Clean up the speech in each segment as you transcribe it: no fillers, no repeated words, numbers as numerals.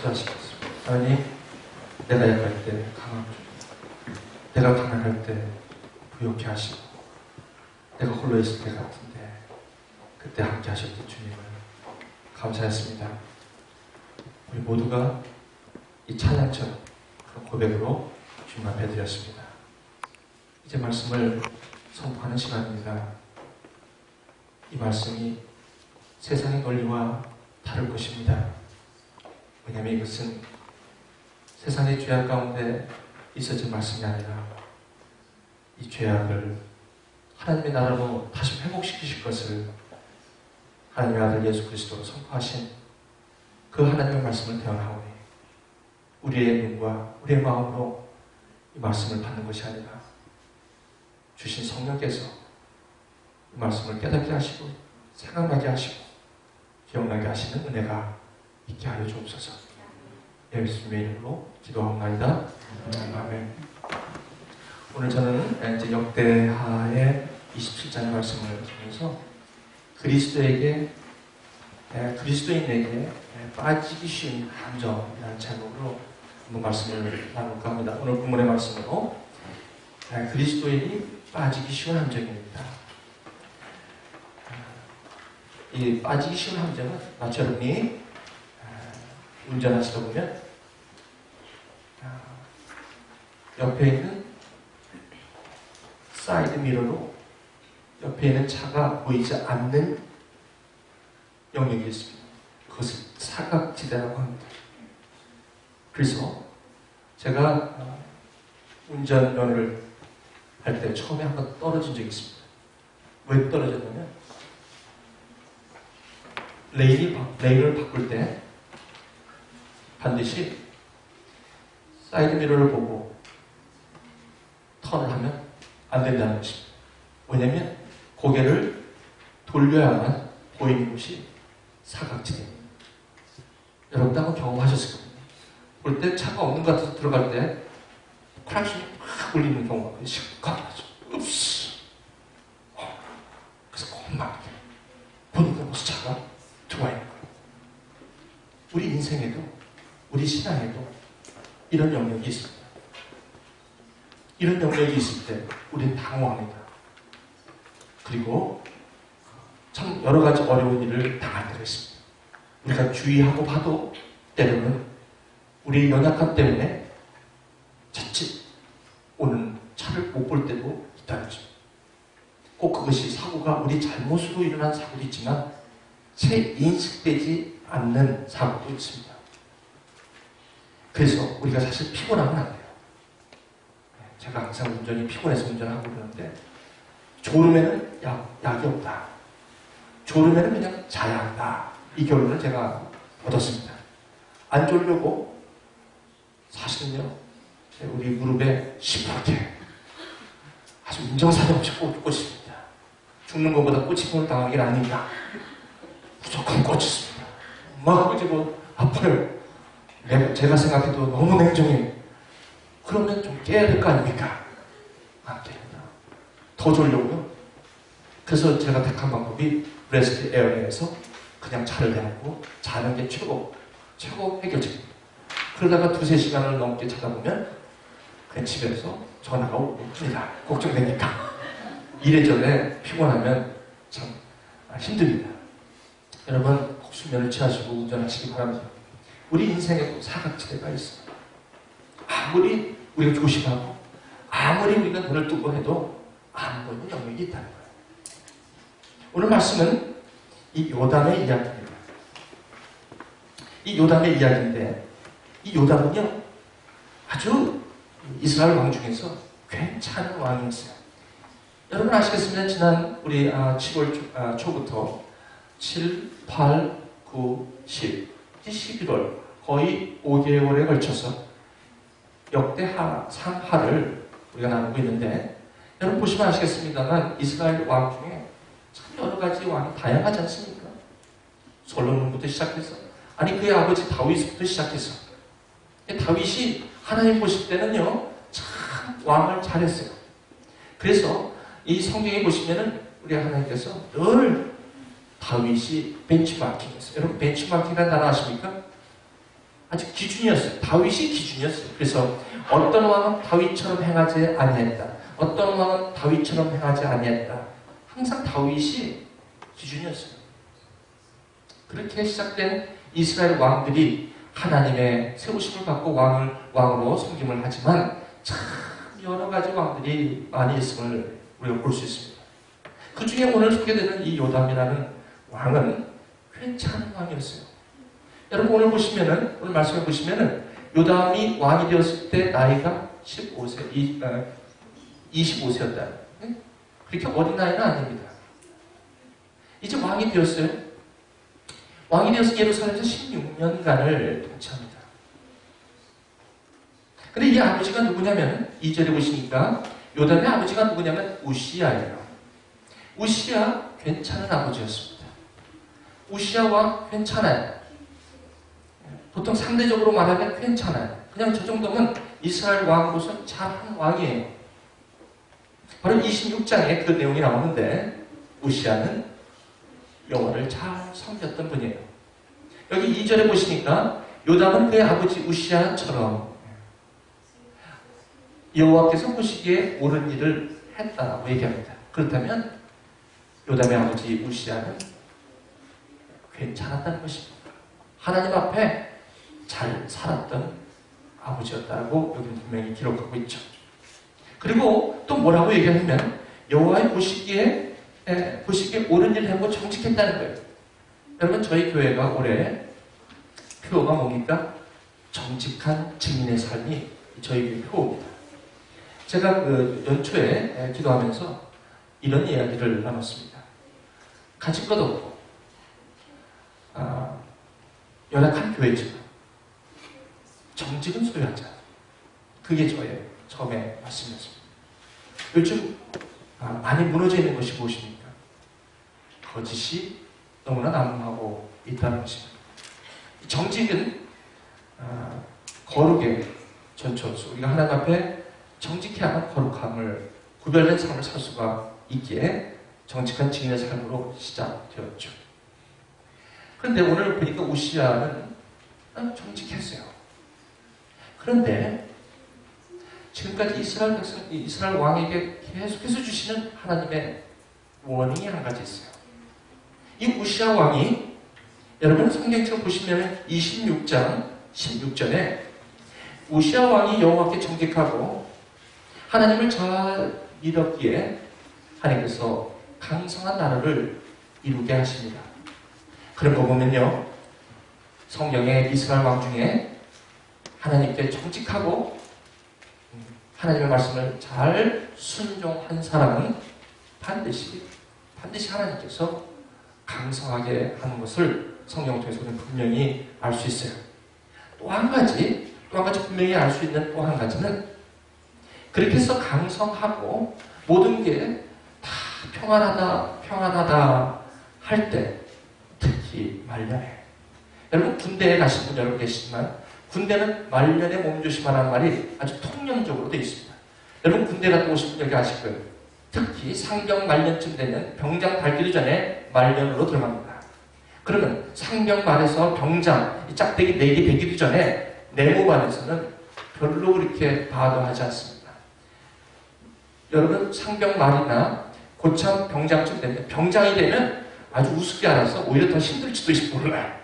기도하시겠습니다. 하나님, 내가 약할 때 강함 주시고, 내가 가난할 때 부욕해 하시고, 내가 홀로 있을 때 같은데 그때 함께 하셨던 주님을 감사했습니다. 우리 모두가 이 찬양처럼 그런 고백으로 주님 앞에 드렸습니다. 이제 말씀을 선포하는 시간입니다. 이 말씀이 세상의 권리와 다를 것입니다. 왜냐하면 이것은 세상의 죄악 가운데 있어진 말씀이 아니라 이 죄악을 하나님의 나라로 다시 회복시키실 것을 하나님의 아들 예수 그리스도로 선포하신 그 하나님의 말씀을 대언하오니 우리의 눈과 우리의 마음으로 이 말씀을 받는 것이 아니라 주신 성령께서 이 말씀을 깨닫게 하시고 생각나게 하시고 기억나게 하시는 은혜가 있게 하여 주옵소서. 예수님의 이름으로 기도하옵나이다. 아멘. 오늘 저는 이제 역대하의 27장의 말씀을 보면서 그리스도인에게 빠지기 쉬운 함정이라는 제목으로 한번 말씀을 나눌까 합니다. 오늘 본문의 말씀으로 그리스도인이 빠지기 쉬운 함정입니다. 이 빠지기 쉬운 함정은 마치 여러분이 운전하시다 보면 옆에 있는 사이드 미러로 옆에 있는 차가 보이지 않는 영역이 있습니다. 그것을 사각지대라고 합니다. 그래서 제가 운전면허를 할 때 처음에 한번 떨어진 적이 있습니다. 왜 떨어졌냐면 레인을 바꿀 때 반드시 사이드 미러를 보고 턴을 하면 안 된다는 것입니다. 왜냐하면 고개를 돌려야만 보이는 곳이 사각지대입니다. 여러분도 한번 경험하셨을 겁니다. 볼 때 차가 없는 것 같아서 들어갈 때 크락션이 막 울리는 경우가 시각하죠. 읍스. 그래서 겁나게 보니까 무슨 차가 들어와 있는 거예요. 우리 인생에도 우리 신앙에도 이런 영역이 있습니다. 이런 영역이 있을 때 우리는 당황합니다. 그리고 참 여러 가지 어려운 일을 당할 때가 있습니다. 우리가 주의하고 봐도 때로는 우리의 연약함 때문에 자칫 오는 차를 못 볼 때도 있다는 것입니다. 꼭 그것이 사고가 우리 잘못으로 일어난 사고도 있지만 채 인식되지 않는 사고도 있습니다. 그래서 우리가 사실 피곤하면 안 돼요. 제가 항상 운전이 피곤해서 운전하고 그러는데 졸음에는 약이 없다. 졸음에는 그냥 자야 한다. 이 결론을 제가 얻었습니다. 안 졸려고 사실은요 우리 무릎에 시퍼렇게 아주 인정사정없이 꽂고 있습니다. 죽는 것보다 꽂히면 당하는 게 아닌가. 무조건 꽂혔습니다. 막 꽂히고 아파요. 제가 생각해도 너무 냉정해요. 그러면 좀 깨야 될 거 아닙니까? 안 됩니다. 더 졸려고요. 그래서 제가 택한 방법이 레스트 에어리에서 그냥 차를 내놓고 자는 게 최고 해결책입니다. 그러다가 2-3시간을 넘게 자다 보면 그냥 집에서 전화가 옵니다. 걱정되니까. 이래저래 피곤하면 참 힘듭니다. 여러분 꼭 수면을 취하시고 운전하시기 바랍니다. 우리 인생에도 사각지대가 있습니다. 아무리 우리가 조심하고 아무리 우리가 눈을 뜨고 해도 안 보이는 영역이 있다는 거예요. 오늘 말씀은 이 요담의 이야기입니다. 이 요담의 이야기인데 이 요담은요 아주 이스라엘 왕 중에서 괜찮은 왕이었어요. 여러분 아시겠습니다. 지난 우리 7월 초부터 7, 8, 9, 10, 11월 거의 5개월에 걸쳐서 역대하 3하를 우리가 나누고 있는데 여러분 보시면 아시겠습니다만 이스라엘 왕 중에 참 여러 가지 왕이 다양하지 않습니까? 솔로몬부터 시작해서 그의 아버지 다윗부터 시작해서 다윗이 하나님 보실 때는요 참 왕을 잘했어요. 그래서 이 성경에 보시면은 우리 하나님께서 늘 다윗이 벤치마킹했어요. 여러분 벤치마킹이라는 단어 아십니까? 아주 기준이었어요. 다윗이 기준이었어요. 그래서 어떤 왕은 다윗처럼 행하지 아니했다. 어떤 왕은 다윗처럼 행하지 아니했다. 항상 다윗이 기준이었어요. 그렇게 시작된 이스라엘 왕들이 하나님의 세우심을 받고 왕으로 섬김을 하지만 참 여러 가지 왕들이 많이 있음을 우리가 볼 수 있습니다. 그 중에 오늘 소개되는 이 요담이라는 왕은 괜찮은 왕이었어요. 여러분 오늘 보시면은, 오늘 말씀을 보시면은 요담이 왕이 되었을 때 나이가 25세였다. 그렇게 어린 나이는 아닙니다. 이제 왕이 되었어요. 왕이 되어서 예루살렘에서 16년간을 통치합니다. 근데 이 아버지가 누구냐면 2절에 보시니까 요담의 아버지가 누구냐면 우시야예요. 우시야 괜찮은 아버지였습니다. 우시야 왕 괜찮아요. 보통 상대적으로 말하면 괜찮아요. 그냥 저 정도면 이스라엘 왕으로서 잘한 왕이에요. 바로 26장에 그 내용이 나오는데 우시야는 여호와를 잘 섬겼던 분이에요. 여기 2절에 보시니까 요담은 그의 아버지 우시야처럼 여호와께서 보시기에 옳은 일을 했다라고 얘기합니다. 그렇다면 요담의 아버지 우시야는 괜찮았다는 것입니다. 하나님 앞에 잘 살았던 아버지였다고 여기는 분명히 기록하고 있죠. 그리고 또 뭐라고 얘기하냐면 여호와의 보시기에 옳은 일을 하고 정직했다는 거예요. 여러분 저희 교회가 올해 표어가 뭡니까? 정직한 증인의 삶이 저희 교회 표어입니다. 제가 그 연초에 기도하면서 이런 이야기를 나눴습니다. 가진 것 없고 연약한 교회지만 정직은 소유하자. 그게 저의 처음에 말씀이었습니다. 요즘 많이 무너져 있는 것이 무엇입니까? 거짓이 너무나 난무하고 있다는 것입니다. 정직은 거룩의 전초수. 우리가 하나님 앞에 정직해야만 거룩함을 구별된 삶을 살 수가 있기에 정직한 증인의 삶으로 시작되었죠. 그런데 오늘 보니까 우시야는 정직했어요. 그런데 지금까지 이스라엘 왕에게 계속해서 주시는 하나님의 워닝이 한 가지 있어요. 이 우시야 왕이 여러분 성경처럼 보시면 26장 16절에 우시야 왕이 여호와께 정직하고 하나님을 잘 믿었기에 하나님께서 강성한 나라를 이루게 하십니다. 그런 거 보면요, 성경의 이스라엘 왕 중에 하나님께 정직하고 하나님의 말씀을 잘 순종한 사람은 반드시 하나님께서 강성하게 하는 것을 성경 통해서 우리는 분명히 알 수 있어요. 또 한 가지 분명히 알 수 있는 또 한 가지는 그렇게 해서 강성하고 모든 게 다 평안하다 할 때 특히 말년에, 여러분 군대에 가신 분 여러분 계시지만 군대는 말년에 몸조심하라는 말이 아주 통념적으로 되어 있습니다. 여러분 군대 갔다 오신 분 여기 아실 거예요. 특히 상병 말년쯤 되면 병장 달기도 전에 말년으로 들어갑니다. 그러면 상병 말에서 병장 이 짝대기 4개 되기도 전에 내무반에서는 별로 그렇게 바도하지 않습니다. 여러분 상병 말이나 고참 병장쯤 되면, 병장이 되면 아주 우습게 알아서 오히려 더 힘들지도 몰라요.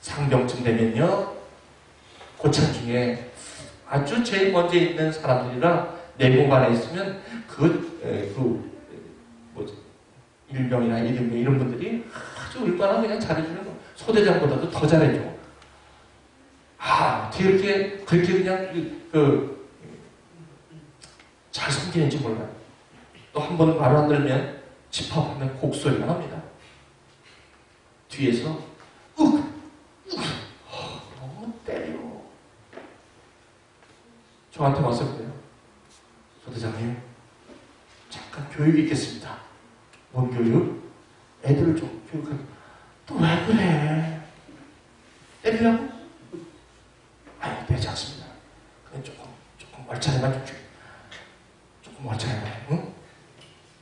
상병쯤 되면요, 고참 중에 아주 제일 먼저 있는 사람들이라 내무반에 있으면 일병이나 일병 이런 분들이 아주 얼마나 그냥 잘해주는 거, 소대장보다도 더 잘해줘. 뒤에 그렇게 그냥 잘 섬기는지 몰라요. 또 한 번 말 안 들으면 집합하면 곡소리가 납니다. 뒤에서 너무 때려. 저한테 와서 그래요. 소대장님, 잠깐 교육 있겠습니다. 뭔 교육? 애들을 좀 교육하게. 또 왜 그래? 때리라고? 되지 않습니다. 그냥 조금 얼차례만 좀 줘요. 조금 얼차례만. 응?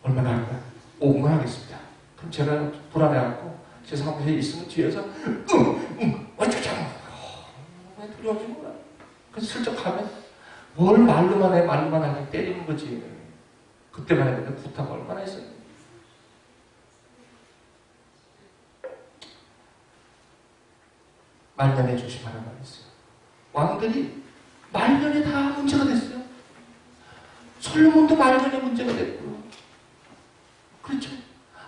얼마나 할 거야? 5분만 하겠습니다. 그럼 제가 불안해갖고 제 사무실에 있으면 뒤에서 어쩌자. 필요 없지 뭐야. 그래서 슬쩍 가면 뭘 말로만 해, 말로만 하냐 때리는 거지. 그때만 해도 구타가 얼마나 했었는데. 말년에 조심하라는 말이 있어요. 왕들이 말년에 다 문제가 됐어요. 솔로몬도 말년에 문제가 됐고요. 그렇죠.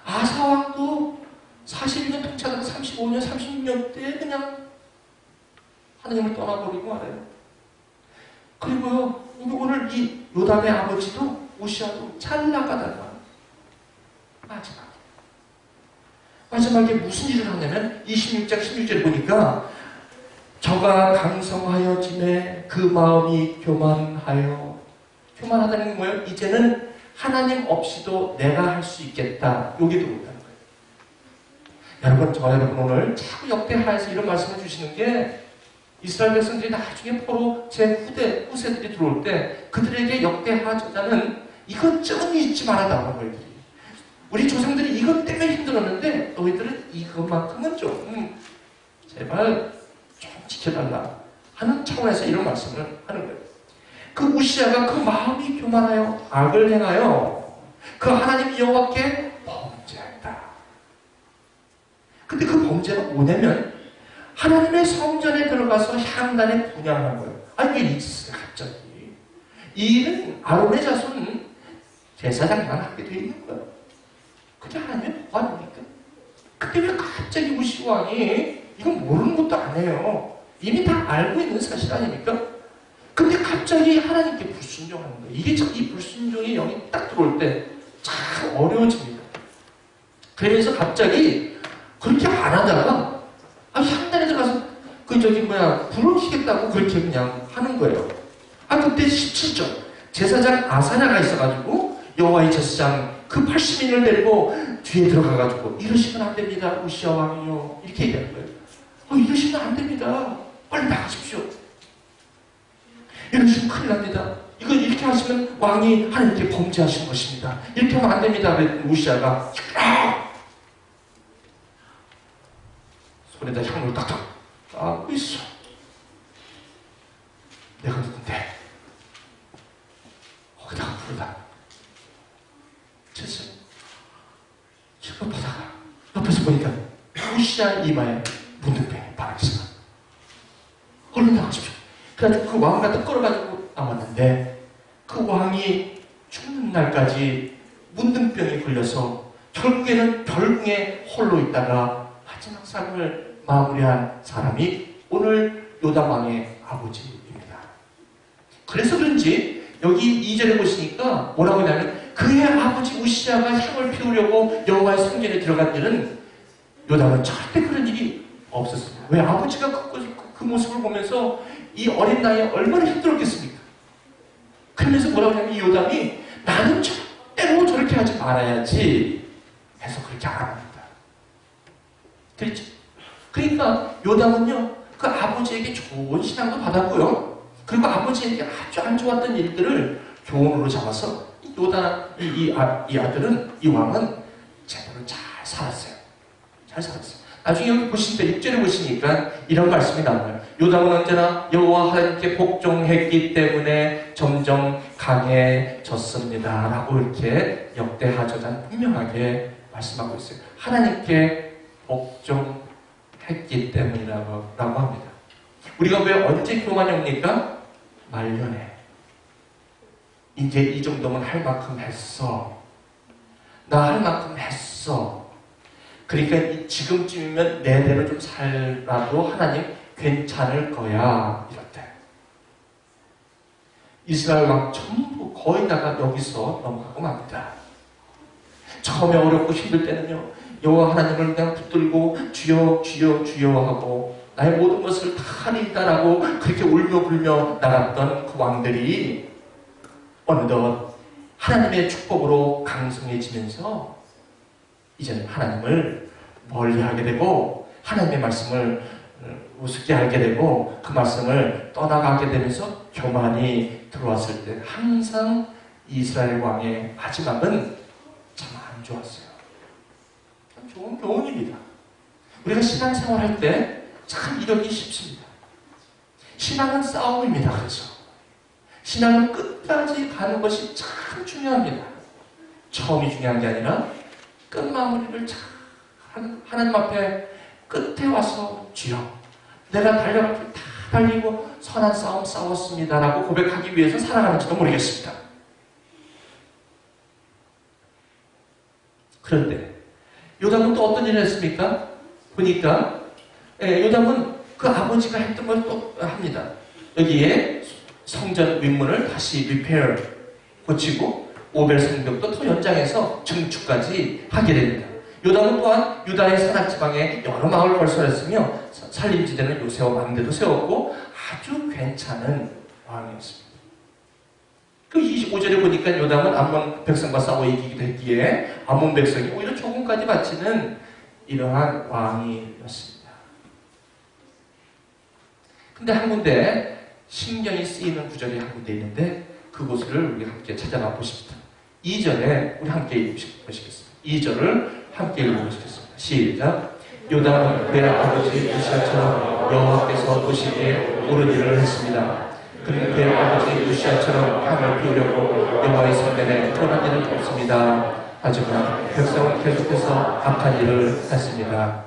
아사왕도 41년 통치하다가 35년, 36년 때 그냥 하나님을 떠나버리고 말아요. 그리고요, 오늘 이 요담의 아버지도 우시아도 잘 나가다가 마지막에 무슨 일을 하냐면 26장 16절에 보니까 저가 강성하여짐에 그 마음이 교만하여, 교만하다는 게 뭐예요? 이제는 하나님 없이도 내가 할 수 있겠다. 여기도 못하는 거예요. 여러분, 저와 여러분 오늘 자꾸 역대하에서 이런 말씀을 주시는 게 이스라엘 백성들이 나중에 포로 제 후세들이 들어올 때 그들에게 역대하 저자는 이것저것 잊지 말아달라고 너희들이. 우리 조상들이 이것 때문에 힘들었는데 너희들은 이것만큼은 좀 제발 좀 지켜달라 하는 차원에서 이런 말씀을 하는 거예요. 그 우시아가 그 마음이 교만하여 악을 행하여 그 하나님 여호와께 범죄했다. 근데 그 범죄가 뭐냐면 하나님의 성전에 들어가서 향단에 분향한 거예요. 아니 왜 있어요 갑자기. 이 일은 아론의 자손 제사장만 하게 되어 있는 거예요. 그게 하나님의 보관입니까? 근데 왜 갑자기 우시 왕이 이건 모르는 것도 아니에요. 이미 다 알고 있는 사실 아닙니까? 근데 갑자기 하나님께 불순종하는 거예요. 이게 참 이 불순종의 영이 딱 들어올 때 참 어려워집니다. 그러면서 갑자기 그렇게 안 하다가 향단에 들어가서 불을 켜겠다고 그렇게 그냥 하는 거예요. 그때 17절 제사장 아사냐가 있어가지고 여호와의 제사장 그 80인을 데리고 뒤에 들어가가지고 이러시면 안 됩니다. 우시아 왕이요. 이렇게 얘기하는 거예요. 이러시면 안 됩니다. 빨리 나가십시오. 이러시면 큰일 납니다. 이거 이렇게 하시면 왕이 하나님께 범죄하신 것입니다. 이렇게 하면 안 됩니다. 우시아가 손에다 향을 딱딱 까고 있어. 내가 누군데 거기다가 부르다 쳤어요. 지금 보다가 옆에서 보니까 우시아 이마에 문둥병이 바라기시가 얼른 나가십시오. 그래가지고 그 왕을 갖다 끌어가지고 나왔는데 그 왕이 죽는 날까지 문둥병에 걸려서 결국에는 별궁에 홀로 있다가 마지막 삶을 마무리한 사람이 오늘 요담 왕의 아버지입니다. 그래서 그런지 여기 2절에 보시니까 뭐라고 하냐면 그의 아버지 우시아가 향을 피우려고 여호와의 성전에 들어간 일은 요담은 절대 그런 일이 없었습니다. 왜? 아버지가 그 모습을 보면서 이 어린 나이에 얼마나 힘들었겠습니까? 그러면서 뭐라고 하냐면 이 요담이 나는 절대로 저렇게 하지 말아야지 해서 그렇게 안 합니다. 그렇죠? 그러니까 요담은요 그 아버지에게 좋은 신앙도 받았고요. 그리고 아버지에게 아주 안 좋았던 일들을 교훈으로 잡아서 이 아들은, 이 왕은 제대로 잘 살았어요. 잘 살았어요. 나중에 여기 보시니까 6절에 보시니까 이런 말씀이 나와요. 요담은 언제나 여호와 하나님께 복종했기 때문에 점점 강해졌습니다. 라고 이렇게 역대하저자는 분명하게 말씀하고 있어요. 하나님께 복종했기 때문이라고 합니다. 우리가 왜 언제 교만이 옵니까? 말년에. 이제 이 정도면 할 만큼 했어. 나 할 만큼 했어. 그러니까 지금쯤이면 내대로 좀 살아도 하나님 괜찮을 거야. 이럴 때. 이스라엘 왕 전부 거의 다가 여기서 넘어가고 맙니다. 처음에 어렵고 힘들 때는요. 여호와 하나님을 그냥 붙들고 주여 주여 주여 하고 나의 모든 것을 다 하리이다라고 그렇게 울며 불며 나갔던 그 왕들이 어느덧 하나님의 축복으로 강성해지면서 이제는 하나님을 멀리하게 되고 하나님의 말씀을 우습게 알게 되고 그 말씀을 떠나가게 되면서 교만이 들어왔을 때 항상 이스라엘 왕의 마지막은 참 안 좋았어요. 참 좋은 교훈입니다. 우리가 신앙생활 할 때 참 이러기 쉽습니다. 신앙은 싸움입니다. 그래서 신앙은 끝까지 가는 것이 참 중요합니다. 처음이 중요한 게 아니라 끝마무리를 잘 하나님 앞에 끝에 와서 주여 내가 달려갈 길 다 달리고 선한 싸움 싸웠습니다 라고 고백하기 위해서 살아가는지도 모르겠습니다. 그런데 요담은 또 어떤 일을 했습니까? 보니까 요담은 그 아버지가 했던 걸 또 합니다. 여기에 성전 윗문을 다시 리페어 고치고 오벨 성벽도 더 연장해서 증축까지 하게 됩니다. 요담은 또한 유다의 산악지방에 여러 마을을 건설했으며 산림지대는 요새와 망대도 세웠고 아주 괜찮은 왕이었습니다. 그 25절에 보니까 요담은 암몬 백성과 싸워 이기기도 했기에 암몬 백성이 오히려 조금까지 바치는 이러한 왕이었습니다. 근데 한 군데 신경이 쓰이는 구절이 한 군데 있는데 그곳을 우리 함께 찾아가 보십시다. 2절에 우리 함께 읽어보시겠습니다. 2절을 함께 읽어보시겠습니다. 시작. 요담은 내 아버지 우시아처럼 여호와께서 보시기에 옳은 일을 했습니다. 그는 내 아버지 우시아처럼 향을 피우려고 여호와의 성전에 떠난 일은 없습니다. 하지만 백성은 계속해서 악한 일을 했습니다.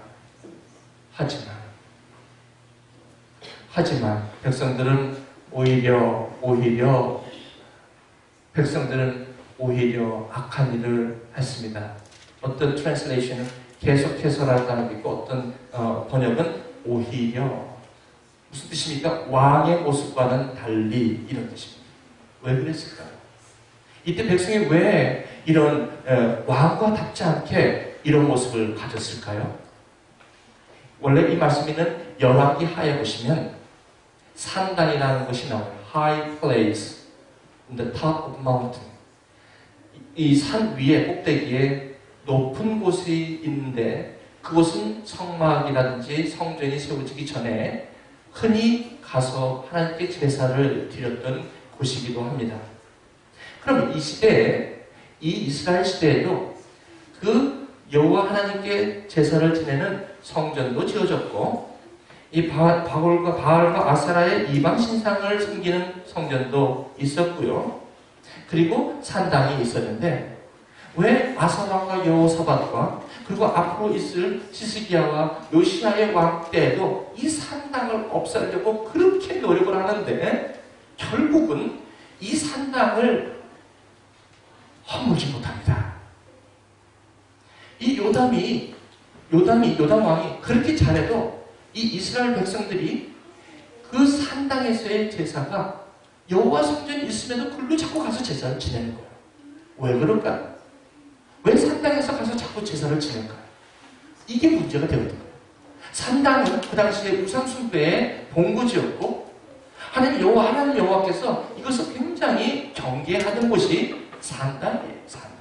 하지만 백성들은 오히려 악한 일을 했습니다. 어떤 트랜슬레이션은 계속해서라는 단어가 있고 어떤 번역은 오히려 무슨 뜻입니까? 왕의 모습과는 달리 이런 뜻입니다. 왜 그랬을까요? 이때 백성이 왜 이런 왕과답지 않게 이런 모습을 가졌을까요? 원래 이 말씀이 있는 열왕기 하에 보시면 산당이라는 것이 나와요. High place in the top of mountain. 이 산 위에 꼭대기에 높은 곳이 있는데 그곳은 성막이라든지 성전이 세워지기 전에 흔히 가서 하나님께 제사를 드렸던 곳이기도 합니다. 그럼 이 시대에, 이 이스라엘 시대에도 그 여호와 하나님께 제사를 지내는 성전도 지어졌고 이 바알과 아세라의 이방 신상을 섬기는 성전도 있었고요. 그리고 산당이 있었는데 왜 아사왕과 여호사밧과 그리고 앞으로 있을 시스기야와 요시야의 왕 때에도 이 산당을 없애려고 그렇게 노력을 하는데 결국은 이 산당을 허물지 못합니다. 이 요담 왕이 그렇게 잘해도 이 이스라엘 백성들이 그 산당에서의 제사가 여호와 성전이 있음에도 글로 자꾸 가서 제사를 지내는 거예요. 왜 그럴까요? 왜 산당에서 가서 자꾸 제사를 지낼까요? 이게 문제가 되거든요. 산당은 그 당시에 우상숭배의 본거지였고 하나님 여호와께서 이것을 굉장히 경계하는 곳이 산당이에요. 산당.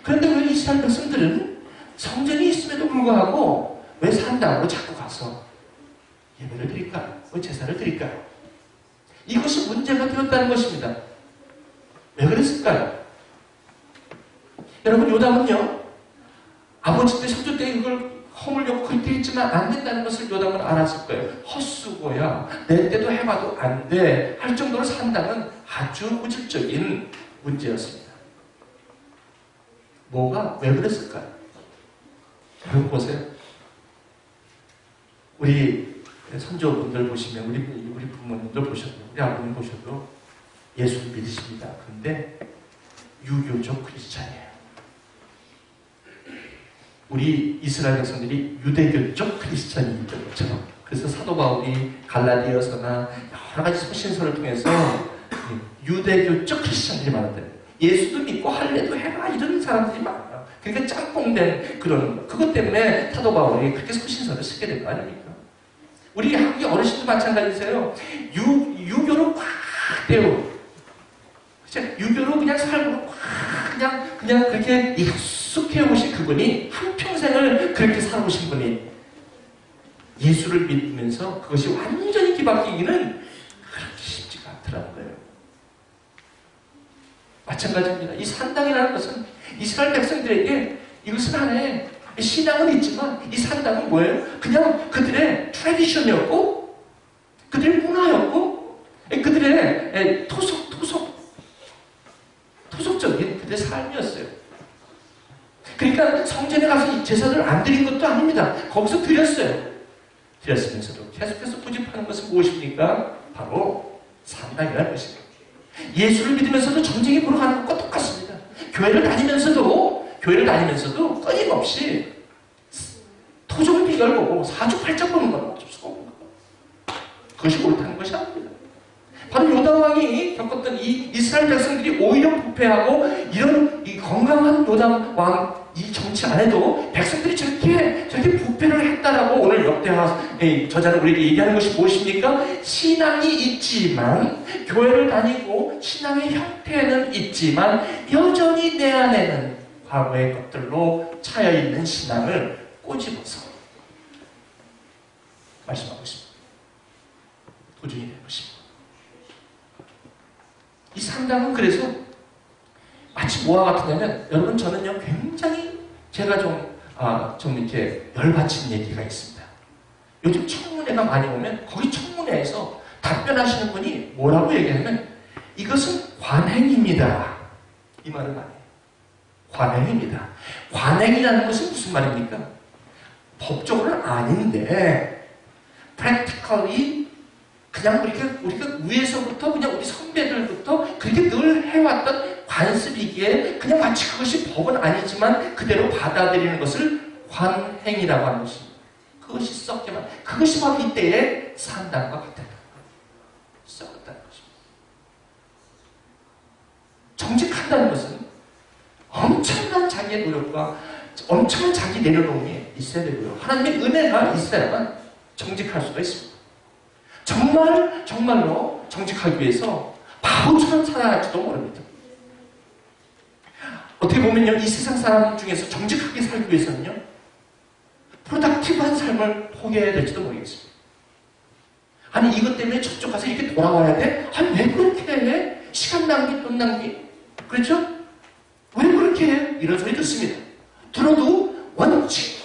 그런데 왜 이스라엘 백성들은 성전이 있음에도 불구하고 왜 산당으로 자꾸 가서 예배를 드릴까요? 왜 제사를 드릴까요? 이것이 문제가 되었다는 것입니다. 왜 그랬을까요? 여러분 요담은요 아버지 때 형제 때 이걸 허물려고 그렇게 했지만 안 된다는 것을 요담은 알았을 거예요. 헛수고야 내 때도 해봐도 안 돼 할 정도로 산당은 아주 무질적인 문제였습니다. 왜 그랬을까요? 여러분 보세요. 우리 선조분들 보시면 우리 부모님들 보셔도 우리 아버님 보셔도 예수 믿으십니다. 그런데 유교적 크리스찬이에요. 우리 이스라엘 백성들이 유대교적 크리스찬이죠. 그렇죠? 그래서 사도 바울이 갈라디아서나 여러 가지 서신서를 통해서 유대교적 크리스찬들이 많은데 예수도 믿고 할례도 해라 이런 사람들이 많아요. 그러니까 짬뽕된 그것 때문에 사도 바울이 그렇게 서신서를 쓰게 된 거 아닙니까? 우리 한국의 어르신도 마찬가지세요. 유교로 꽉 되어 유교로 그냥 살고 그냥 그렇게 익숙해 오신 그분이 한평생을 그렇게 살아오신 분이 예수를 믿으면서 그것이 완전히 뒤바뀌기는 그렇게 쉽지가 않더라는 거예요. 마찬가지입니다. 이 산당이라는 것은 이스라엘 백성들에게 이것은 하나의 신앙은 있지만 이 산당은 뭐예요? 그냥 그들의 트래디션이었고 그들의 문화였고 그들의 토속적인 그들의 삶이었어요. 그러니까 성전에 가서 이 제사를 안 드린 것도 아닙니다. 거기서 드렸어요. 드렸으면서도 계속해서 고집하는 것은 무엇입니까? 바로 산당이라는 것입니다. 예수를 믿으면서도 정쟁이 보러 가는 것과 똑같습니다. 교회를 다니면서도 끊임없이 토종을 비결보고 사주팔자 보는 건 어쩔 수가 없는 거예요. 그것이 옳다는 것이 아닙니다. 바로 요담 왕이 겪었던 이 이스라엘 백성들이 오히려 부패하고 이런 이 건강한 요담 왕 이 정치 안에도 백성들이 저렇게 부패를 했다라고 오늘 역대하 저자는 우리에게 얘기하는 것이 무엇입니까? 신앙이 있지만 교회를 다니고 신앙의 형태는 있지만 여전히 내 안에는 과거의 것들로 차여있는 신앙을 꼬집어서 말씀하고 있습니다. 도중이 되는 것입니다. 이 상당은 그래서 마치 뭐와 같으냐면, 여러분 저는요 굉장히 제가 좀 이렇게 열받친 얘기가 있습니다. 요즘 청문회가 많이 오면 거기 청문회에서 답변하시는 분이 뭐라고 얘기하면 이것은 관행입니다. 이 말을 많이 해요. 관행입니다. 관행이라는 것은 무슨 말입니까? 법적으로는 아닌데 practically 그냥 우리가 위에서부터 그냥 우리 선배들부터 그렇게 늘 해왔던 관습이기에 그냥 마치 그것이 법은 아니지만 그대로 받아들이는 것을 관행이라고 하는 것입니다. 그것이 썩게만 그것이 바로 이때의 산당과 같았다. 썩었다는 것입니다. 정직한다는 것은 엄청난 자기의 노력과 엄청난 자기 내려놓음이 있어야 되고요. 하나님의 은혜가 있어야만 정직할 수가 있습니다. 정말로 정직하기 위해서 바보처럼 살아갈지도 모릅니다. 어떻게 보면요, 이 세상 사람 중에서 정직하게 살기 위해서는요, 프로덕티브한 삶을 포기해야 될지도 모르겠습니다. 아니, 이것 때문에 저쪽 가서 이렇게 돌아와야 돼? 아니, 왜 그렇게 해? 시간 낭비, 돈 낭비. 그렇죠? 왜 그렇게 해? 이런 소리 듣습니다. 들어도 원칙.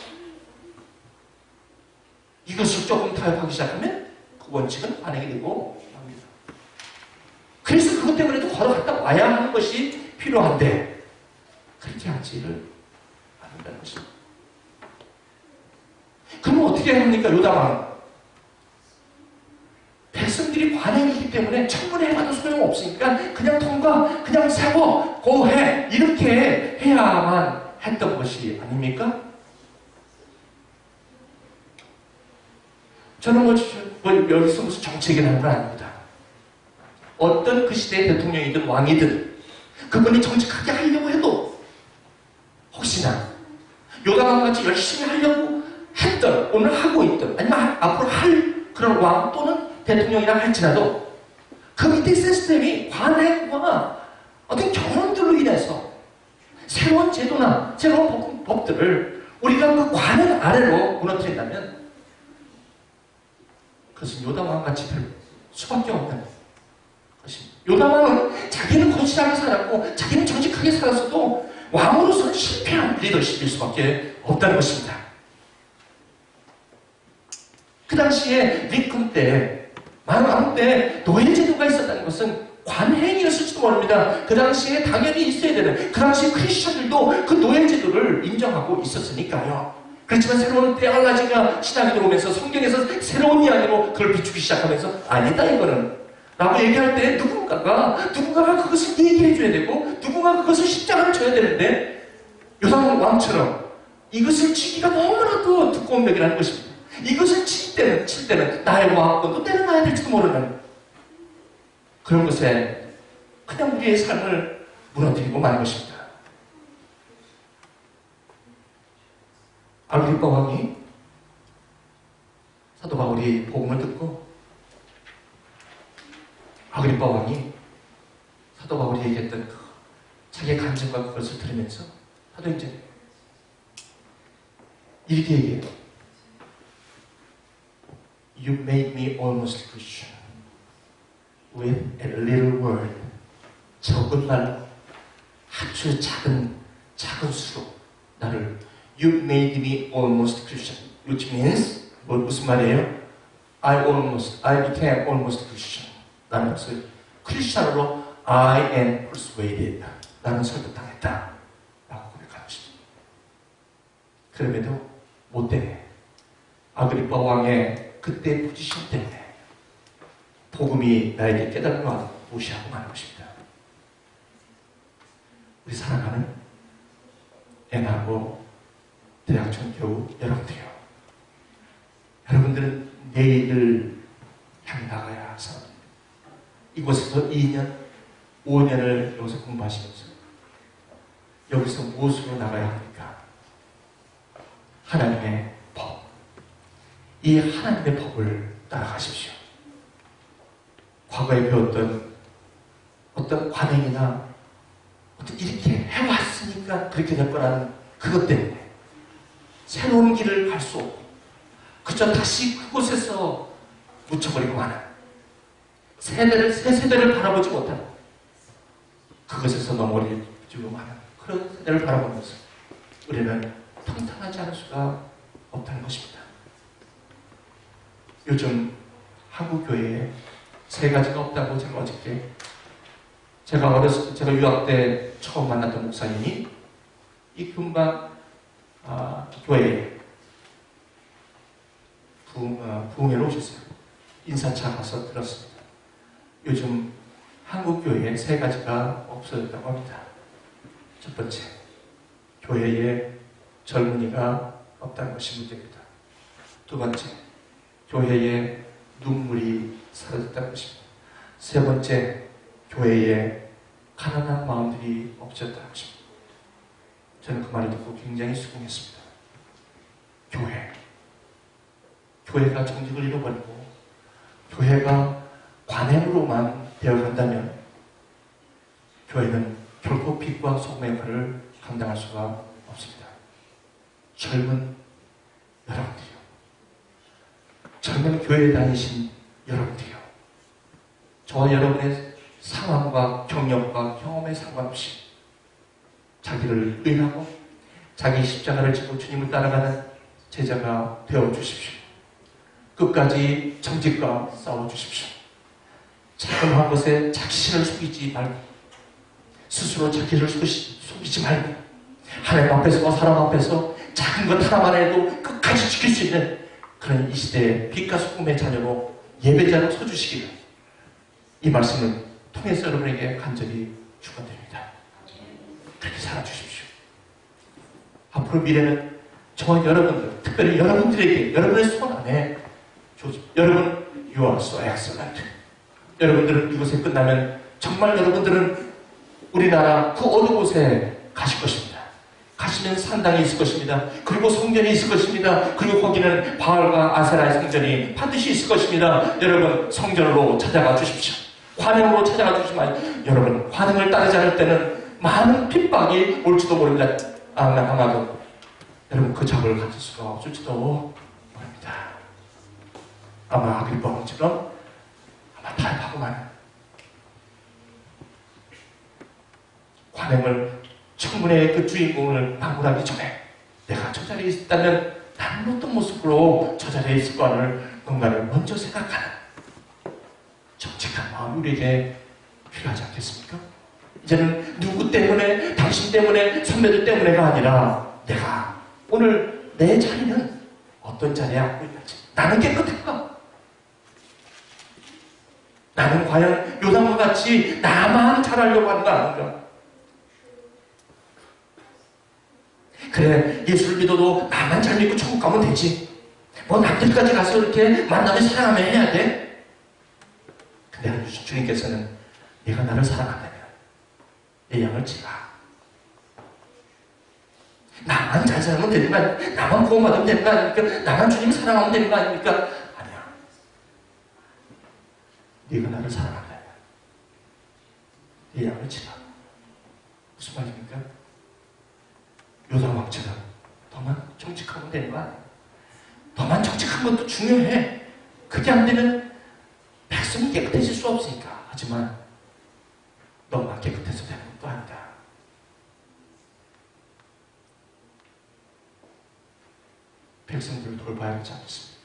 이것을 조금 타협하기 시작하면 그 원칙은 반영이 되고 합니다. 그래서 그것 때문에도 걸어갔다 와야 하는 것이 필요한데 그렇게 하지를 않는다는 것입니다. 그럼 어떻게 합니까? 요담왕. 백성들이 관행이기 때문에 청문회 해봐도 소용없으니까 그냥 통과, 그냥 세워, 고해 이렇게 해야만 했던 것이 아닙니까? 저는 여기서 무슨 정치 얘기를 하는 건 아닙니다. 어떤 그 시대의 대통령이든 왕이든 그분이 정직하게 하려고 해도 혹시나 요담왕같이 열심히 하려고 했던, 오늘 하고 있던, 아니면 앞으로 할 그런 왕 또는 대통령이라 할지라도 그 밑에 시스템이 관행과 어떤 경험들로 인해서 새로운 제도나 새로운 법들을 우리가 그 관행 아래로 무너뜨린다면 그것은 요담왕같이 될 수밖에 없는 것입니다. 요담왕은 자기는 거칠하게 살았고 자기는 정직하게 살았어도 왕으로서는 실패한 리더십일 수밖에 없다는 것입니다. 그 당시에 링컨 때, 왕 때 노예제도가 있었다는 것은 관행이었을지도 모릅니다. 그 당시에 당연히 있어야 되는, 그 당시 크리스천들도 그 노예제도를 인정하고 있었으니까요. 그렇지만 새로운 테올로지가 신학이 들어오면서 성경에서 새로운 이야기로 그걸 비추기 시작하면서 아니다 이거는 라고 얘기할 때 누군가가 그것을 얘기해 줘야 되고 누군가가 그것을 십자가를 져야 되는데 요담 왕처럼 이것을 치기가 너무나도 두꺼운 벽이라는 것입니다. 이것을 칠 때는 나의 왕권도 내려놔야 될지도 모르는 그런 것에 그냥 우리의 삶을 무너뜨리고 마는 것입니다. 아그리빠 왕이 사도 바울이 복음을 듣고 아그리빠 왕이 사도 바울이 얘기했던 자기의 감정과 그것을 들으면서 사도행전에 이렇게 얘기해요. You made me almost Christian with a little word. 적은 말로 아주 작은 수로 나를 You made me almost Christian, which means 무슨 말이에요? I became almost Christian. 나는 것을 크리스찬으로 I am persuaded. 나는 설득당했다. 라고 고백하는 것입니다. 그럼에도 못 되네. 아그리파 왕의 그때 포지션 때문에 복음이 나에게 깨달음을 와서 무시하고 마는 것입니다. 우리 사랑하는 애나고 대학전 교우 여러분들이요. 여러분들은 내일을 향해 나가야 할 사람입니다. 이곳에서 2년, 5년을 여기서 공부하시면서 여기서 무엇으로 나가야 합니까? 하나님의 법. 이 하나님의 법을 따라가십시오. 과거에 배웠던 어떤 관행이나 어떤 이렇게 해왔으니까 그렇게 될 거라는 그것 때문에 새로운 길을 갈 수 없고 그저 다시 그곳에서 묻혀버리고 마는 새 세대를 바라보지 못하는 그것에서 넘어지고 마는 그런 세대를 바라보면서 우리는 평탄하지 않을 수가 없다는 것입니다. 요즘 한국 교회에 세 가지가 없다고 제가 어저께 제가 유학 때 처음 만났던 목사님이 이 금방 교회에 부흥회로 오셨어요. 인사차 가서 들었습니다. 요즘 한국 교회에 세 가지가 없어졌다고 합니다. 첫 번째, 교회에 젊은이가 없다는 것이 문제입니다. 두 번째, 교회에 눈물이 사라졌다는 것입니다. 세 번째, 교회에 가난한 마음들이 없어졌다는 것입니다. 저는 그 말을 듣고 굉장히 수긍했습니다. 교회가 정직을 잃어버리고 교회가 관행으로만 되어간다면 교회는 결코 빛과 소금의 역할을 감당할 수가 없습니다. 젊은 여러분들이요. 젊은 교회에 다니신 여러분들이요. 저와 여러분의 상황과 경력과 경험에 상관없이 자기를 의하고 자기 십자가를 지고 주님을 따라가는 제자가 되어주십시오. 끝까지 정직과 싸워주십시오. 자그마한 것에 자신을 속이지 말고 스스로 자기를 속이지 말고 하나님 앞에서 사람 앞에서 작은 것 하나만 해도 끝까지 지킬 수 있는 그런 이 시대의 빛과 소금의 자녀로 예배자로 서주시기를 이 말씀을 통해서 여러분에게 간절히 축원드립니다. 그렇게 살아주십시오. 앞으로 미래는 저와 여러분들, 특별히 여러분들에게 여러분의 손 안에 여러분, you are so excellent. 여러분들은 이곳에 끝나면 정말 여러분들은 우리나라 그 어느 곳에 가실 것입니다. 가시면 산당이 있을 것입니다. 그리고 성전이 있을 것입니다. 그리고 거기는 바알과 아세라의 성전이 반드시 있을 것입니다. 여러분, 성전으로 찾아가 주십시오. 관행으로 찾아가 주시면 여러분, 관행을 따르지 않을 때는 많은 핍박이 올지도 모릅니다. 아마도 여러분 그 잡을 가질 수가 없을지도 모릅니다. 아마 아그리파 왕처럼 아마 타협하고만 관행을 청문회의 그 주인공을 방문하기 전에 내가 저 자리에 있다면 나는 어떤 모습으로 저 자리에 있을 거를 뭔가를 먼저 생각하는 정직한 마음이 우리에게 필요하지 않겠습니까? 이제는 누구 때문에, 당신 때문에, 선배들 때문에가 아니라 내가 오늘 내 자리는 어떤 자리에 앉고 있는지 나는 깨끗한가? 나는 과연 요담과 같이 나만 잘하려고 하는 거 아닌가? 그래, 예수를 믿어도 나만 잘 믿고 천국 가면 되지. 뭐 남들까지 가서 이렇게 만나면 사랑하면 해야 돼? 근데 주님께서는 네가 나를 사랑한다면 내 양을 치라. 나만 잘 살면 되는 거 아닙니까? 나만 구원받으면 되는 거 아닙니까? 나만 주님 사랑하면 되는 거 아닙니까? 아니야. 네가 나를 사랑한다면 내 양을 치라. 무슨 말입니까? 요담왕처럼 더만 정직하면 되는 거 아니야. 더만 정직한 것도 중요해. 그게 안 되면 백성이 깨끗해질 수 없으니까. 하지만 너만 깨끗해서 되는 것도 아니다. 백성들을 돌봐야 하지 않겠습니까?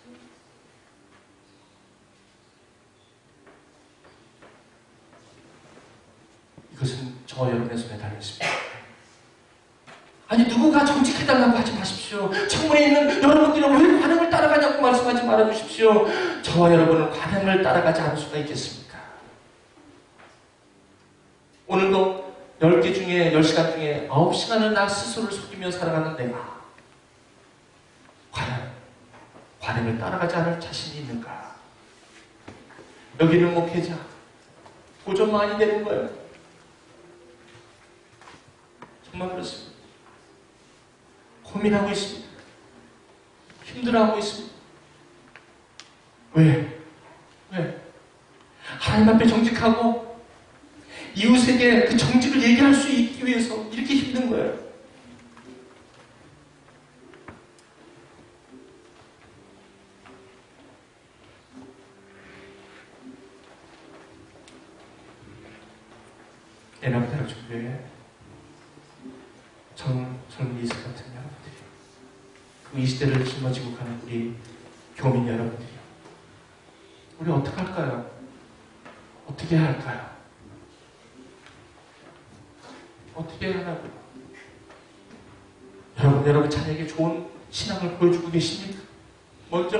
저와 여러분의 손에 달려있습니다. 아니 누구가 정직해달라고 하지 마십시오. 청문회에 있는 여러분들이 왜 관행을 따라가냐고 말씀하지 말아주십시오. 저와 여러분은 관행을 따라가지 않을 수가 있겠습니까? 오늘도 10개 중에 10시간 중에 9시간을 나 스스로를 속이며 살아가는 내가 과연 관행을 따라가지 않을 자신이 있는가? 여기는 목회자 도전 많이 되는 거예요. 정말 그렇습니다. 고민하고 있습니다. 힘들어하고 있습니다. 왜? 하나님 앞에 정직하고 이웃에게 그 정직을 얘기할 수 있기 위해서 이렇게 힘든 거예요. 애나무대학 준비회 젊은 이슬 같은 여러분들이, 그 이 시대를 짊어지고 가는 우리 교민 여러분들이, 우리 어떻게 할까요? 어떻게 해야 할까요? 어떻게 해야 하나고요? 여러분 자녀에게 좋은 신앙을 보여주고 계십니까? 먼저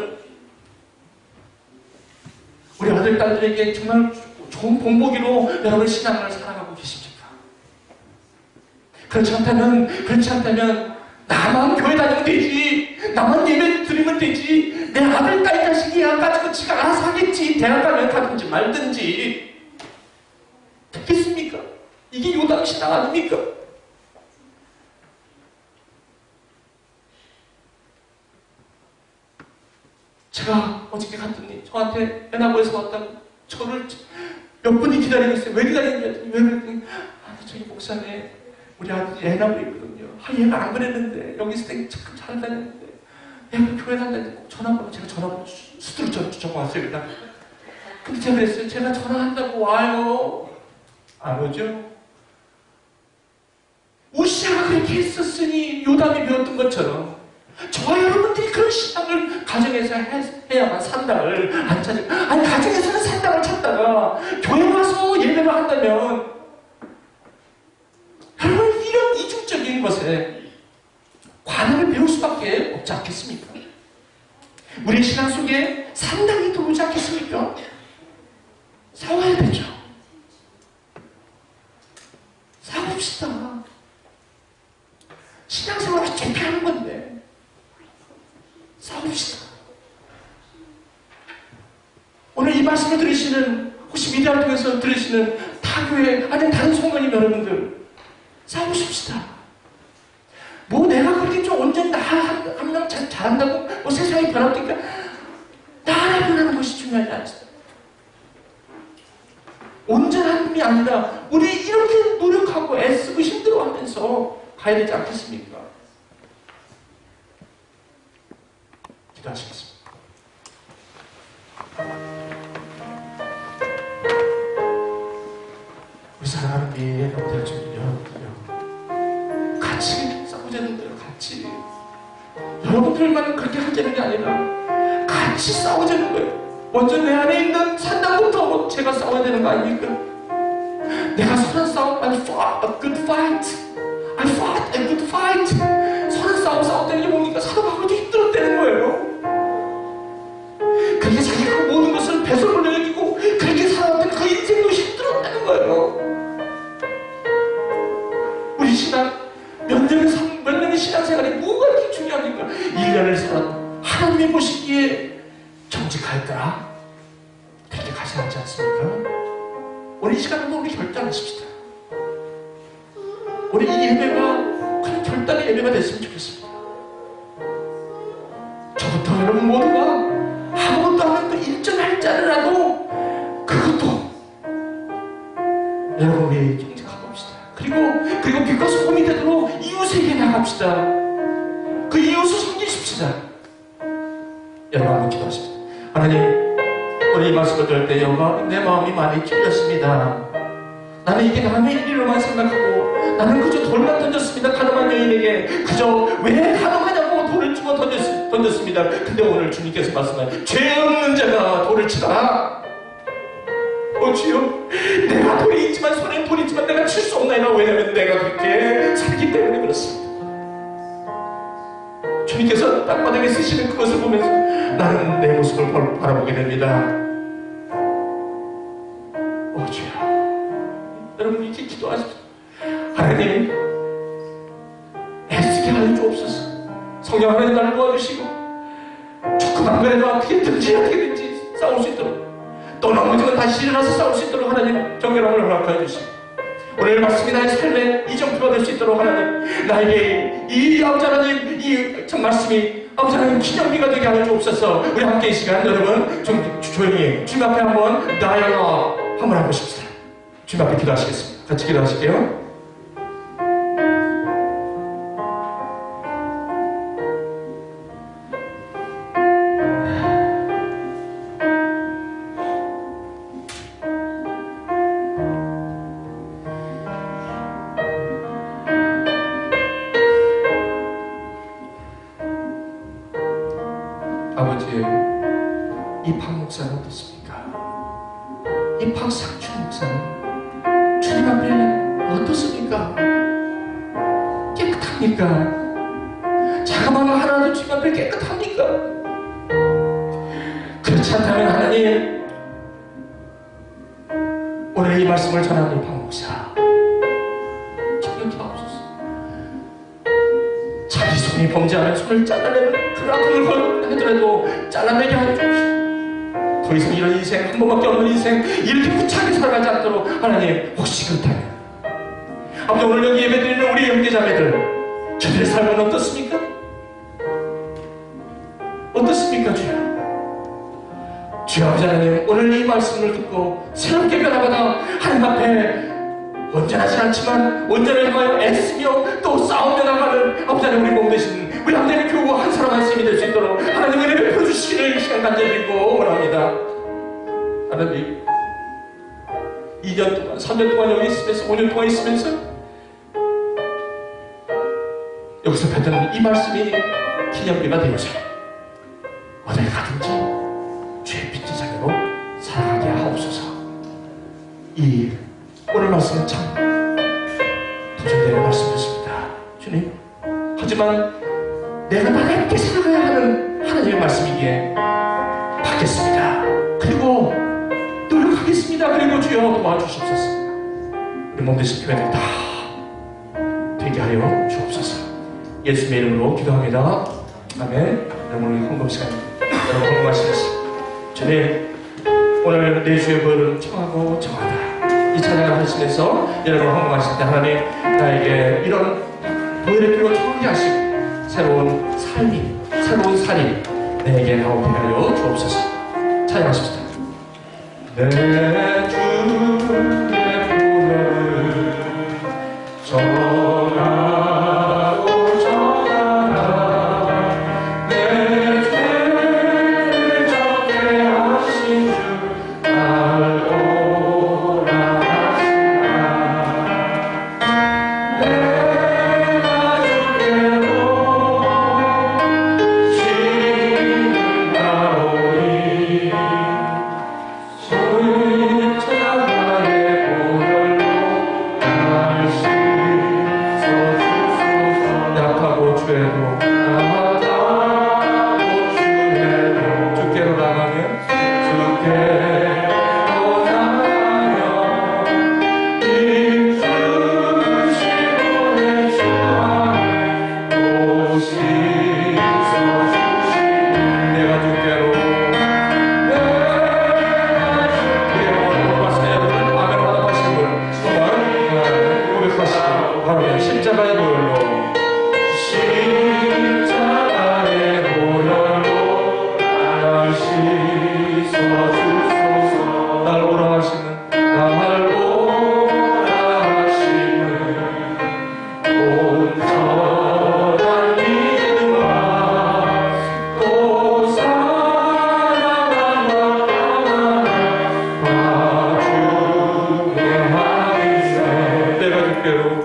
우리 아들, 딸들에게 정말 좋은 본보기로 여러분 신앙을 살아가고 계십니까? 그렇지 않다면 나만 교회 다니면 되지, 나만 예배 드리면 되지, 내 아들, 딸, 자식이야 가지고 지가 알아서 하겠지, 대학 가면 가든지 말든지 되겠습니까? 이게 요당 신앙 아닙니까? 제가 어저께 갔더니 저한테 애나보에서 왔다고 저를 몇 분이 기다리고 있어요. 왜 기다리는지 했더니 왜 그랬더니 저기 목사님 우리 아들이 애나보에 있거든요. 얘가 안 그랬는데 여기서 되게 참 잘 다녔는데 얘가 교회 다녔는데 꼭 전화번호, 제가 전화번호 수두로 적어왔어요. 근데 제가 그랬어요. 제가 전화한다고 와요. 안 오죠? 우시아가 그렇게 했었으니 요담이 배웠던 것처럼 저와 여러분들이 그런 신앙을 가정에서 해야만 산다를 안 찾을, 아니 가정에서는 산다를 찾다가 교회 와서 예배를 한다면 여러분 이런 이중적인 것에 관행을 배울 수밖에 없지 않겠습니까? 우리 신앙 속에 상당히 들어오지 않겠습니까? 싸워야 되죠. 싸웁시다. 신앙생활을 어차피 하는 건데 싸웁시다. 오늘 이 말씀을 들으시는, 혹시 미디어를 통해서 들으시는 타교회 아니면 다른 성도님 여러분들, 싸우십시다. 뭐 내가 그렇게 좀 온전히 나 한 명 잘한다고 뭐 세상이 변화되니까 나를 변하는 것이 중요하지 않습니다. 온전함이 아니라 우리 이렇게 노력하고 애쓰고 힘들어하면서 가야 되지 않겠습니까? 기도하시겠습니다. 우리 사랑하는 미래의 여러분들, 같이 싸우자는 거예요. 같이. 여러분들만 그렇게 하자는 게 아니라 같이 싸우자는 거예요. 먼저 내 안에 있는 산당부터 제가 싸워야 되는 거 아닙니까? 내가 선한 싸움, I fought a good fight. I fought a good fight. 선한 싸움 싸웠다는 게 뭡니까? 사도바울도 힘들었다는 거예요. 그렇게 자기가 모든 것을 배설물로 여기고 그렇게 살아왔던 그 인생도 힘들었다는 거예요. 우리 신앙 몇 년의 신앙생활이 뭐가 이렇게 중요합니까? 1년을 살아도 하나님이 보시기에 정직할까? 그렇게 가셔야 하지 않습니까? 오늘 이 시간 한번 우리 결단하십시다. 우리 이 예배가 그런 결단의 예배가 됐으면 좋겠습니다. 저부터 여러분 모두가 아무것도 안 해도 일전할자라도 그것도 여러분 우리 정직하고 합시다. 그리고 빛과 소금이 되도록 이웃에게 나갑시다. 그 이웃을 섬기십시다. 여러분 한번 기도하십시다. 하나님, 오늘 이 말씀을 들을 때 여러분 내 마음이 많이 찔렸습니다. 나는 이게 남의 일로만 생각하고 나는 그저 돌만 던졌습니다. 가늠한 여인에게 그저 왜 가늠하냐고 돌을 집어 던졌습니다. 근데 오늘 주님께서 말씀하신 죄 없는 자가 돌을 치라. 오 주여, 내가 돌이 있지만 손엔 돌이 있지만 내가 칠 수 없나이다. 왜냐하면 내가 그렇게 살기 때문에 그렇습니다. 주님께서 땅바닥에 쓰시는 그것을 보면서 나는 내 모습을 바라보게 됩니다. 오 주여, 여러분 이렇게 기도하십시오. 하나님, 애쓰게 하여 주옵소서. 성령 하나님 나를 도와주시고 조금만 그래도 어떻게든지 싸울 수 있도록, 또 넘어지면 다시 일어나서 싸울 수 있도록 하나님 정결함을 허락하여 주시고, 오늘 말씀이 나의 삶의 이정표가 될 수 있도록 하나님, 나에게 이 아버지 하나님, 이 말씀이 아버지 하나님 기념비가 되게 하여 주옵소서. 우리 함께 이 시간 여러분 좀 조용히 주님 앞에 한번 다이얼 한번 해보십시다. 주님 앞에 기도하시겠습니다. 같이 기도하실게요. 아버지, 이 박 목사는 어떻습니까? 이 박상춘 목사는 주님 앞에 어떻습니까? 깨끗합니까? 자그마한 거 하나도 주님 앞에 깨끗합니까? 그렇지 않다면 하나님, 오늘 이 말씀을 전하는 이 박 목사 기억해 하옵소서. 자기 손이 범죄하는 손을 잘라내는 그 아픔을 하더라도 잘라내게 하여 주옵시오. 더 이상 이런 인생, 한 번밖에 없는 인생 이렇게 무차게 살아가지 않도록 하나님, 혹시 그렇다면 아버지, 오늘 여기 예배드리는 우리 형제자매들, 저들의 삶은 어떻습니까? 어떻습니까 주여? 주여 아버지 하나님, 오늘 이 말씀을 듣고 새롭게 변화받아 하나님 앞에 온전하지 않지만 온전을 향하여 애쓰며 또 싸우며 나가는 아버지 하나님, 우리 몸 되신 우리 하나님의 교우 한 사람 한 셈이 될 수 있도록 하나님 은혜 베풀어 주시기를 이 시간 간절히 원합니다. 하나님, 2년 동안 3년 동안 여기 있으면서 5년 동안 있으면서 여기서 뱉은 이 말씀이 기념비가 되어서 어딜 가든지 주의 빛의 자녀로 살아가게 하옵소서. 이 오늘 말씀은 참 도전되는 말씀이었습니다. 주님, 하지만 내가 나답게 살아가야 하는 하나님의 말씀이기에 받겠습니다. 그리고 노력하겠습니다. 그리고 주여 도와주시옵소서. 우리 몸 되신 교회는 다 되게 하여 주옵소서. 예수님의 이름으로 기도합니다. 아멘. 여러분, 오늘 헌금 시간입니다. 여러분 헌금하시겠습니다. 주님, 오늘 내 주의 부활은 청하고 청하다, 이 찬양을 하시면서 여러분 헌금하실 때 하나님, 나에게 이런 부활의 피로 청하게 하시고 새로운 삶이, 새로운 살이 내게 나오게 하여 주옵소서. 찬양하십시다. 내 주의 부활을 전하고 전하라. 내 죄를 적게 하신 주 날 오라 하시나. 내가 주께로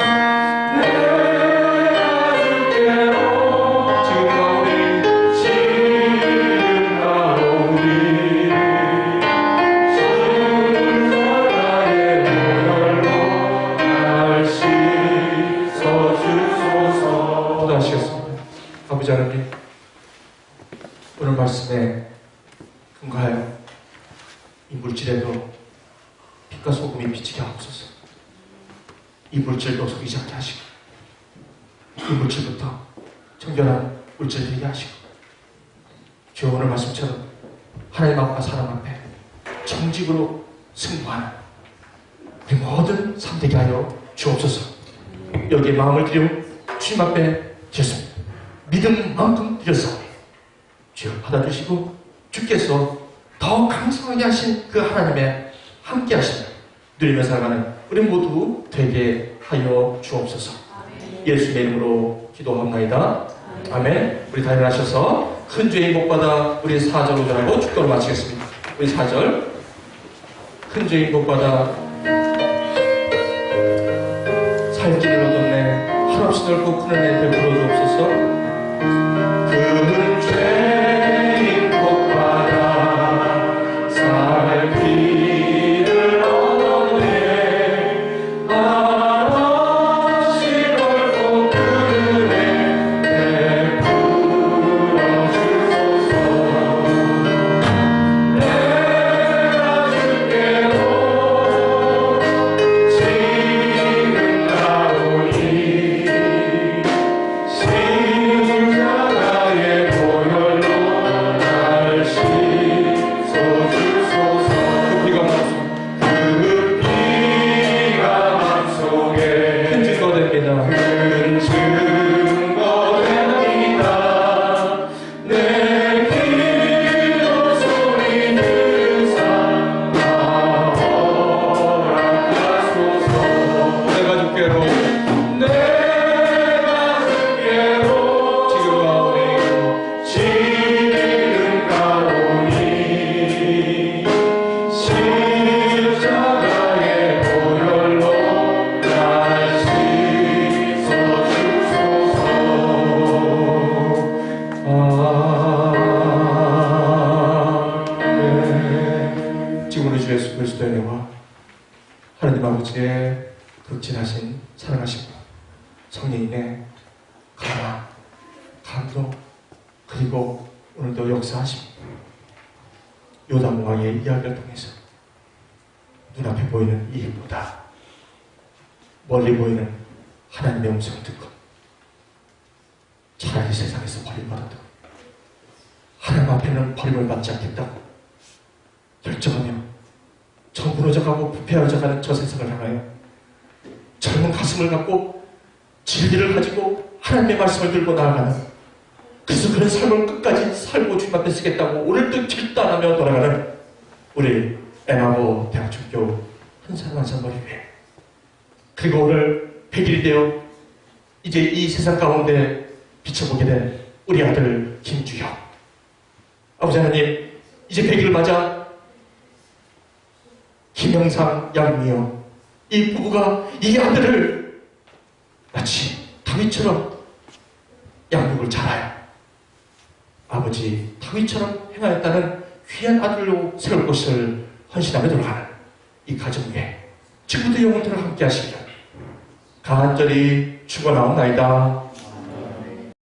지금 나오니 응가하여 이 물질에도 빛과 소금이 비치게 하옵소서. 이 물질도 속이지 않게 하시고 이 물질부터 정결한 물질 되게 하시고 주여 오늘 말씀처럼 하나님 앞과 사람 앞에 정직으로 승부하는 우리 모든 삶 되게 하여 주옵소서. 여기에 마음을 드려 주님 앞에 드렸습니다. 믿음만큼 드렸사오니 주여 받아주시고 주께서 더 강성하게 하신 그 하나님의 함께 하심을 누리며 살아가는 우리 모두 되게 하여 주옵소서. 예수의 이름으로 기도합나이다. 아멘. 우리 다 일어나셔서 큰 죄의 복받아 우리 4절 오전하고 축도를 마치겠습니다. 우리 4절 큰 죄의 복받아 살 길을 얻었네 한없이 넓고 큰 은혜 베풀어 주옵소서. 큰 죄의 복받아 살 길을 얻었네 한없이 넓고 큰 은혜 베풀어 주소서. 내가 주께로 지금 나오니 십자가의 보혈로 날 씻어주소서. 그 피가 맘속에 큰 증거 됩니다. 큰 증거 됩니다. 내 기도 소리 들으사 허락하소서. 내가 주께로 지금 가오니 십자가의 보혈로 날 씻어주소서. 아멘. 지금 우리 주 예수 그리스도의 은혜와 하나님 아버지의 극진하신 사랑하심과 성령님의 가라 감동 그리고 오늘도 역사하십니다. 요담 왕의 이야기를 통해서 눈앞에 보이는 일보다 멀리 보이는 하나님의 음성을 듣고 차라리 세상에서 버림받아도 하나님 앞에는 버림을 받지 않겠다고 결정하며 정부러져가고 부패해져가는 저 세상을 향하여 젊은 가슴을 갖고 진리를 가지고 하나님의 말씀을 들고 나아가는, 그래서 그런 삶을 끝까지 살고 주님 앞에 쓰겠다고 오늘도 결단하며 돌아가는 우리 애나보 대학중교 한 사람 한 사람 머리 위에, 그리고 오늘 100일이 되어 이제 이 세상 가운데 비춰보게 된 우리 아들 김주혁 아버지 하나님, 이제 100일을 맞아 김영상 양미영 이 부부가 이 아들을 마치 다윗처럼 양육을 잘하여 아버지 다윗처럼 행하였다는 귀한 아들로 세울 것을 헌신하며 돌아가는 이 가정 위에 지금부터 영원토록 함께 하시기를 간절히 축원하옵나이다.